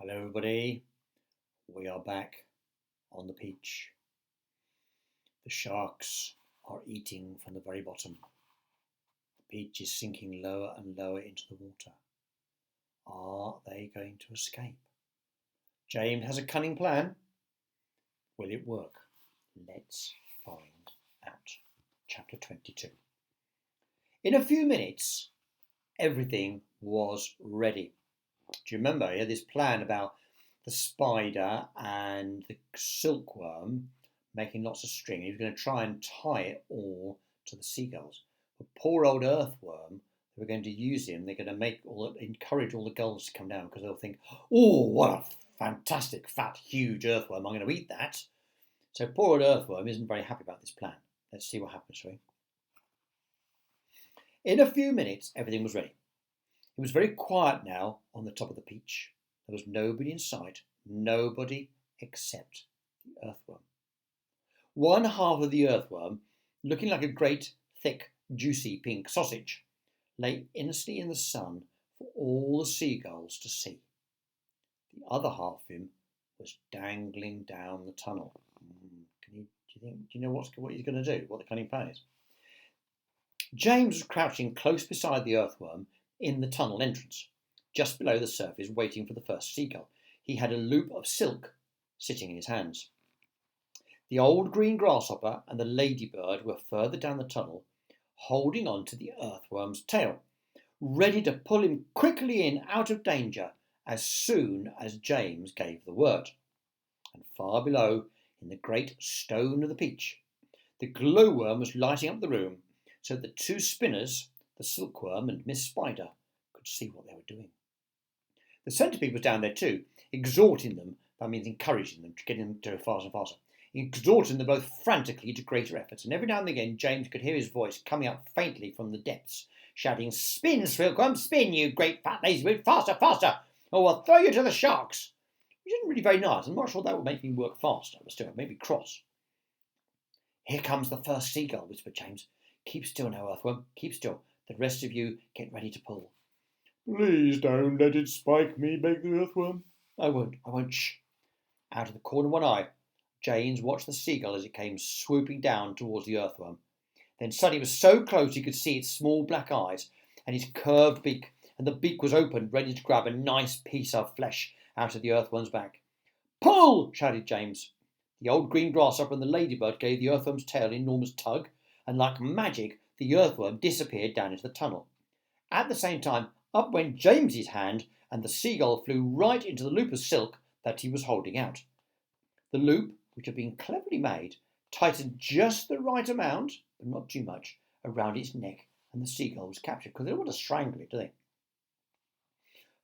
Hello, everybody. We are back on the beach. The sharks are eating from the very bottom. The beach is sinking lower and lower into the water. Are they going to escape? James has a cunning plan. Will it work? Let's find out. Chapter 22. In a few minutes, everything was ready. Do you remember he had this plan about the spider and the silkworm making lots of string? He was going to try and tie it all to the seagulls. But poor old earthworm, they were going to use him. They're going to encourage all the gulls to come down because they'll think, oh, what a fantastic, fat, huge earthworm. I'm going to eat that. So poor old earthworm isn't very happy about this plan. Let's see what happens, shall we? In a few minutes, everything was ready. It was very quiet now on the top of the beach. There was nobody in sight, nobody except the earthworm. One half of the earthworm, looking like a great, thick, juicy pink sausage, lay innocently in the sun for all the seagulls to see. The other half of him was dangling down the tunnel. Do you know what he's going to do? What the cunning plan is? James was crouching close beside the earthworm in the tunnel entrance, just below the surface, waiting for the first seagull. He had a loop of silk sitting in his hands. The old green grasshopper and the ladybird were further down the tunnel, holding on to the earthworm's tail, ready to pull him quickly in out of danger as soon as James gave the word. And far below, in the great stone of the beach, the glowworm was lighting up the room so that the two spinners, the silkworm and Miss Spider, could see what they were doing. The centipede was down there too, exhorting them, that means encouraging them, to get them to go faster and faster, exhorting them both frantically to greater efforts, and every now and again James could hear his voice coming up faintly from the depths, shouting, "Spin, silkworm, spin, you great fat lazy root, faster, faster, or we'll throw you to the sharks." Which isn't really very nice. I'm not sure that would make me work faster, but still, maybe cross. "Here comes the first seagull," whispered James. "Keep still now, earthworm, keep still. The rest of you get ready to pull." "Please don't let it spike me," begged the earthworm. I won't, shh." Out of the corner of one eye, James watched the seagull as it came swooping down towards the earthworm. Then suddenly it was so close he could see its small black eyes and its curved beak, and the beak was opened, ready to grab a nice piece of flesh out of the earthworm's back. "Pull!" shouted James. The old green grasshopper and the ladybird gave the earthworm's tail an enormous tug, and like magic the earthworm disappeared down into the tunnel. At the same time, up went James's hand, and the seagull flew right into the loop of silk that he was holding out. The loop, which had been cleverly made, tightened just the right amount, but not too much, around its neck, and the seagull was captured, because they don't want to strangle it, do they?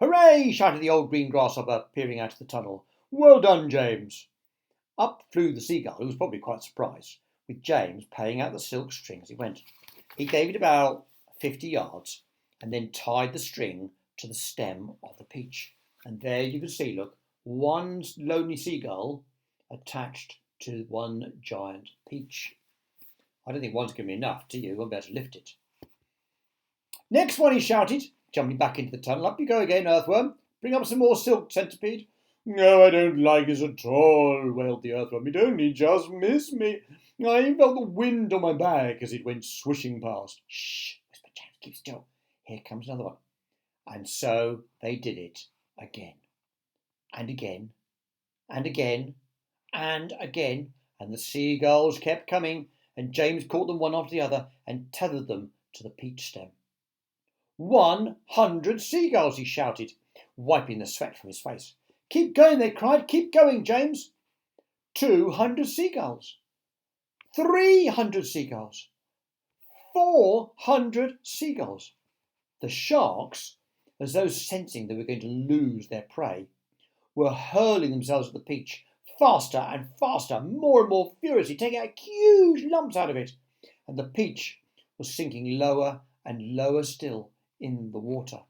"Hooray!" shouted the old green grasshopper, peering out of the tunnel. "Well done, James." Up flew the seagull, who was probably quite surprised, with James paying out the silk string as he went. He gave it about 50 yards, and then tied the string to the stem of the peach. And there you can see, look, one lonely seagull attached to one giant peach. I don't think one's going to be enough, do you? You won't be able to lift it. "Next one," he shouted, jumping back into the tunnel. "Up you go again, earthworm. Bring up some more silk, centipede." "No, I don't like this at all," wailed the earthworm. "It only just missed me. I felt the wind on my back as it went swishing past." "Shh," whispered James. "Keep still. Here comes another one." And so they did it again, and again, and again, and again, and the seagulls kept coming, and James caught them one after the other and tethered them to the peach stem. 100 seagulls!" he shouted, wiping the sweat from his face. "Keep going," they cried. "Keep going, James." 200 seagulls. 300 seagulls. 400 seagulls. The sharks, as though sensing they were going to lose their prey, were hurling themselves at the peach, faster and faster, more and more furiously, taking out huge lumps out of it, and the peach was sinking lower and lower still in the water.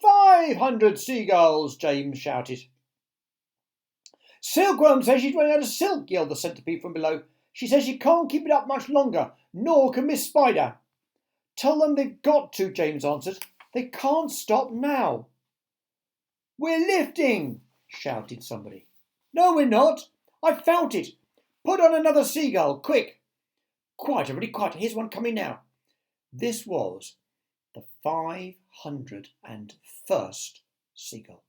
500 seagulls, James shouted. "Silkworm says she's running out of silk," yelled the centipede from below. "She says she can't keep it up much longer, nor can Miss Spider." "Tell them they've got to," James answered. "They can't stop now." "We're lifting!" shouted somebody. "No, we're not. I felt it. Put on another seagull, quick!" "Quiet, everybody, quiet. Here's one coming now." This was the 501st seagull.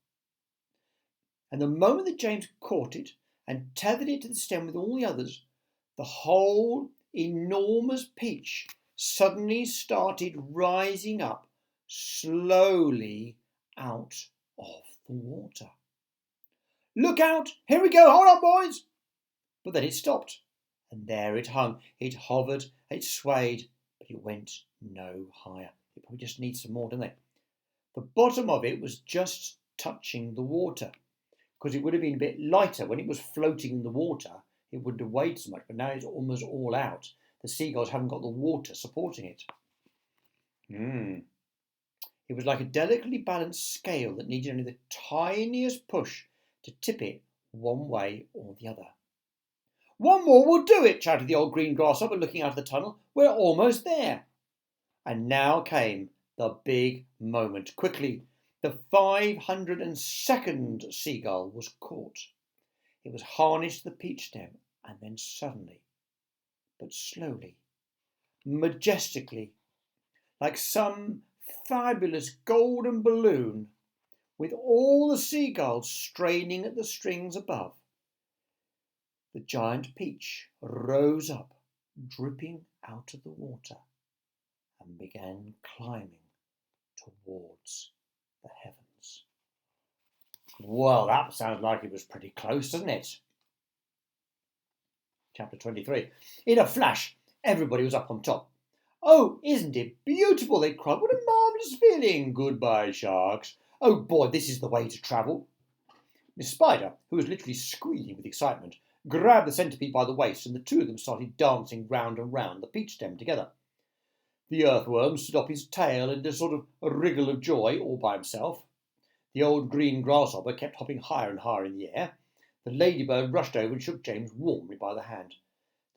And the moment that James caught it and tethered it to the stem with all the others, the whole enormous peach suddenly started rising up slowly out of the water. "Look out! Here we go! Hold on, boys!" But then it stopped, and there it hung. It hovered, it swayed, but it went no higher. It probably just needs some more, don't they? The bottom of it was just touching the water, because it would have been a bit lighter when it was floating in the water. It wouldn't have weighed so much, but now it's almost all out. The seagulls haven't got the water supporting it. It was like a delicately balanced scale that needed only the tiniest push to tip it one way or the other. "One more will do it," shouted the old green grasshopper, looking out of the tunnel. "We're almost there." And now came the big moment. Quickly, the 502nd seagull was caught. It was harnessed to the peach stem, and then suddenly, but slowly, majestically, like some fabulous golden balloon, with all the seagulls straining at the strings above, the giant peach rose up, dripping out of the water, and began climbing towards the heavens. Well, that sounds like it was pretty close, doesn't it? Chapter 23. In a flash, everybody was up on top. "Oh, isn't it beautiful?" they cried. "What a marvellous feeling! Goodbye, sharks. Oh boy, this is the way to travel." Miss Spider, who was literally squealing with excitement, grabbed the centipede by the waist, and the two of them started dancing round and round the peach stem together. The earthworm stood up his tail in a sort of wriggle of joy all by himself. The old green grasshopper kept hopping higher and higher in the air. The ladybird rushed over and shook James warmly by the hand.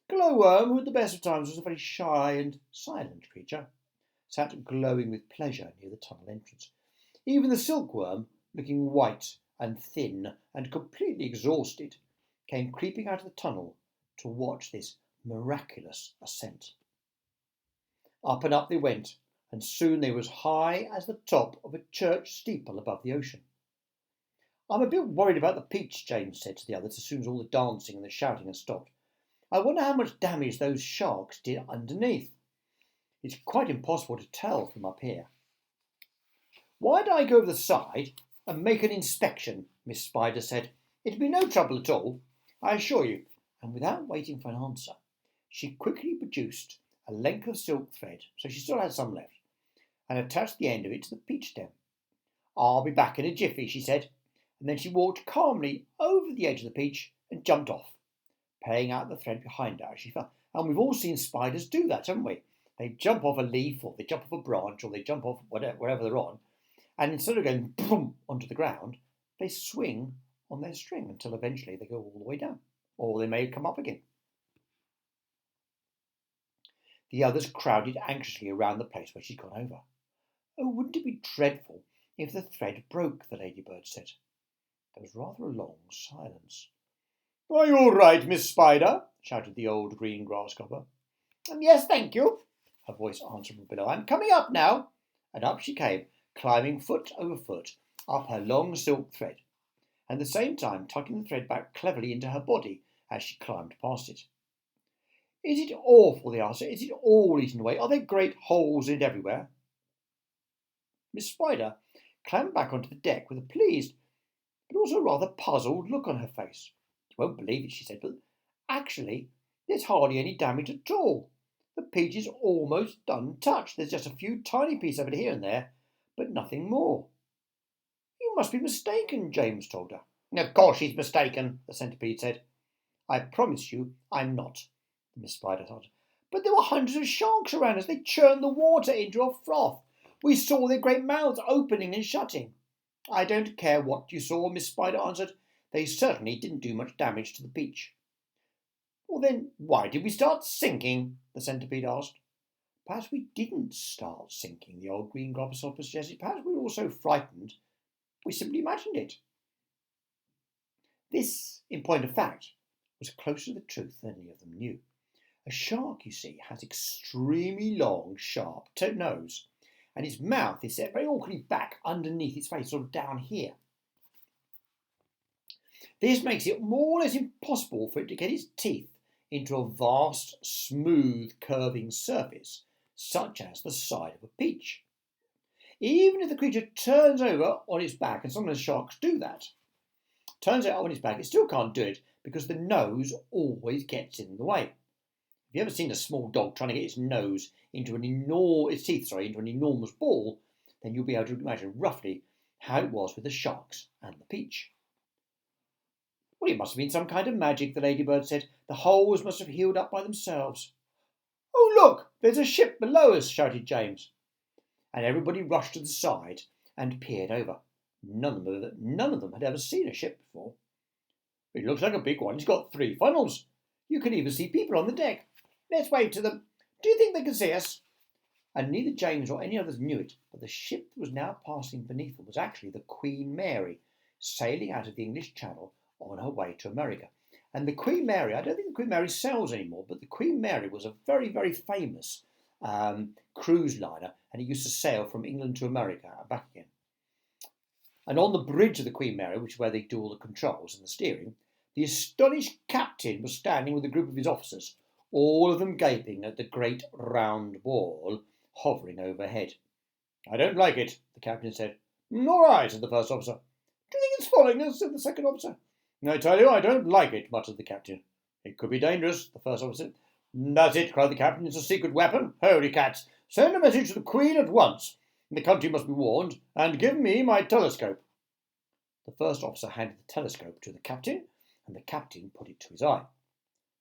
The glowworm, who at the best of times was a very shy and silent creature, sat glowing with pleasure near the tunnel entrance. Even the silkworm, looking white and thin and completely exhausted, came creeping out of the tunnel to watch this miraculous ascent. Up and up they went, and soon they were as high as the top of a church steeple above the ocean. "I'm a bit worried about the peach," James said to the others as soon as all the dancing and the shouting had stopped. "I wonder how much damage those sharks did underneath. It's quite impossible to tell from up here." "Why don't I go over the side and make an inspection?" Miss Spider said. "It'll be no trouble at all, I assure you." And without waiting for an answer, she quickly produced a length of silk thread, so she still had some left, and attached the end of it to the peach stem. "I'll be back in a jiffy," she said, and then she walked calmly over the edge of the peach and jumped off, paying out the thread behind her as she fell. And we've all seen spiders do that, haven't we? They jump off a leaf, or they jump off a branch, or they jump off wherever they're on, and instead of going boom onto the ground, they swing on their string until eventually they go all the way down, or they may come up again. The others crowded anxiously around the place where she'd gone over. "Oh, wouldn't it be dreadful if the thread broke?" the ladybird said. There was rather a long silence. "Are you all right, Miss Spider?" shouted the old green grasshopper. "Yes, thank you," her voice answered from below. "I'm coming up now." And up she came, climbing foot over foot up her long silk thread, and at the same time tucking the thread back cleverly into her body as she climbed past it. "Is it awful?" they asked her. "Is it all eaten away? Are there great holes in it everywhere?" Miss Spider clambered back onto the deck with a pleased, but also rather puzzled look on her face. "You won't believe it," she said, "but actually there's hardly any damage at all. The peach is almost untouched. There's just a few tiny pieces of it here and there, but nothing more." "You must be mistaken," James told her. "Of course she's mistaken," the centipede said. "I promise you I'm not," Miss Spider answered. "But there were hundreds of sharks around us. They churned the water into a froth. We saw their great mouths opening and shutting." "I don't care what you saw," Miss Spider answered. "They certainly didn't do much damage to the peach." "Well, then, why did we start sinking?" the centipede asked. "Perhaps we didn't start sinking," the old green grasshopper suggested. "Perhaps we were all so frightened We simply imagined it. This, in point of fact, was closer to the truth than any of them knew. A shark, you see, has extremely long, sharp nose, and its mouth is set very awkwardly back underneath its face, sort of down here. This makes it more or less impossible for it to get its teeth into a vast, smooth, curving surface, such as the side of a peach. Even if the creature turns over on its back, and sometimes sharks do that, turns out on its back, it still can't do it because the nose always gets in the way. Have you ever seen a small dog trying to get its nose into its teeth into an enormous ball, then you'll be able to imagine roughly how it was with the sharks and the peach. Well, it must have been some kind of magic, the ladybird said. The holes must have healed up by themselves. Oh, look, there's a ship below us, shouted James. And everybody rushed to the side and peered over. None of them had ever seen a ship before. It looks like a big one. It's got 3 funnels. You can even see people on the deck. Let's wave to them. Do you think they can see us? And neither James or any others knew it, but the ship that was now passing beneath them was actually the Queen Mary, sailing out of the English Channel on her way to America. And the Queen Mary, I don't think the Queen Mary sails anymore, but the Queen Mary was a very, very famous cruise liner, and it used to sail from England to America and back again. And on the bridge of the Queen Mary, which is where they do all the controls and the steering, the astonished captain was standing with a group of his officers, all of them gaping at the great round ball hovering overhead. I don't like it, the captain said. Nor I, said the first officer. Do you think it's following us, said the second officer. I tell you, I don't like it, muttered the captain. It could be dangerous, the first officer said. That's it, cried the captain. It's a secret weapon. Holy cats. Send a message to the Queen at once. The country must be warned, and give me my telescope. The first officer handed the telescope to the captain, and the captain put it to his eye.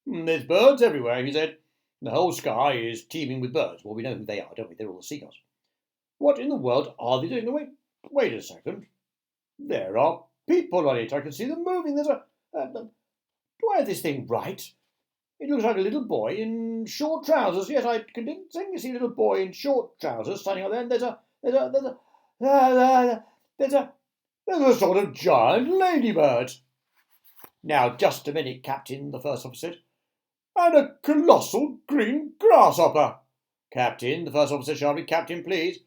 There's birds everywhere, he said. The whole sky is teeming with birds. Well, we know who they are, don't we? They're all the seagulls. What in the world are they doing? Wait a second. There are people on it. I can see them moving. Do I have this thing right? It looks like a little boy in short trousers. Yes, I can distinctly see a little boy in short trousers standing up there. And there's a sort of giant ladybird. Now, just a minute, Captain, the first officer said. And a colossal green grasshopper. Captain, the first officer shouted. Captain, please.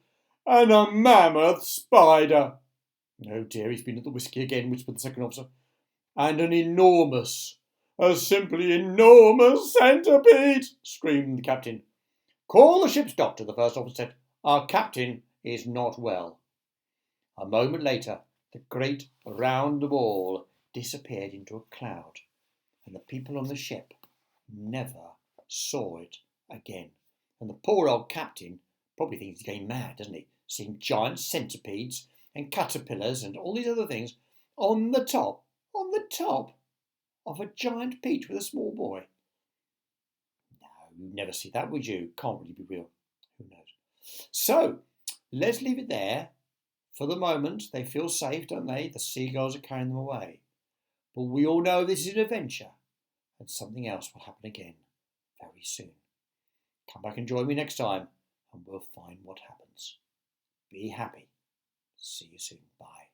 And a mammoth spider. Oh dear, he's been at the whisky again, whispered the second officer. And a simply enormous centipede, screamed the captain. Call the ship's doctor, the first officer said. Our captain is not well. A moment later, the great round ball disappeared into a cloud, and the people on the ship never saw it again. And the poor old captain probably thinks he's going mad, doesn't he? Seeing giant centipedes and caterpillars and all these other things on the top of a giant peach with a small boy. No, you'd never see that, would you? Can't really be real. Who knows? So, let's leave it there. For the moment, they feel safe, don't they? The seagulls are carrying them away. But we all know this is an adventure, and something else will happen again very soon. Come back and join me next time, and we'll find what happens. Be happy. See you soon. Bye.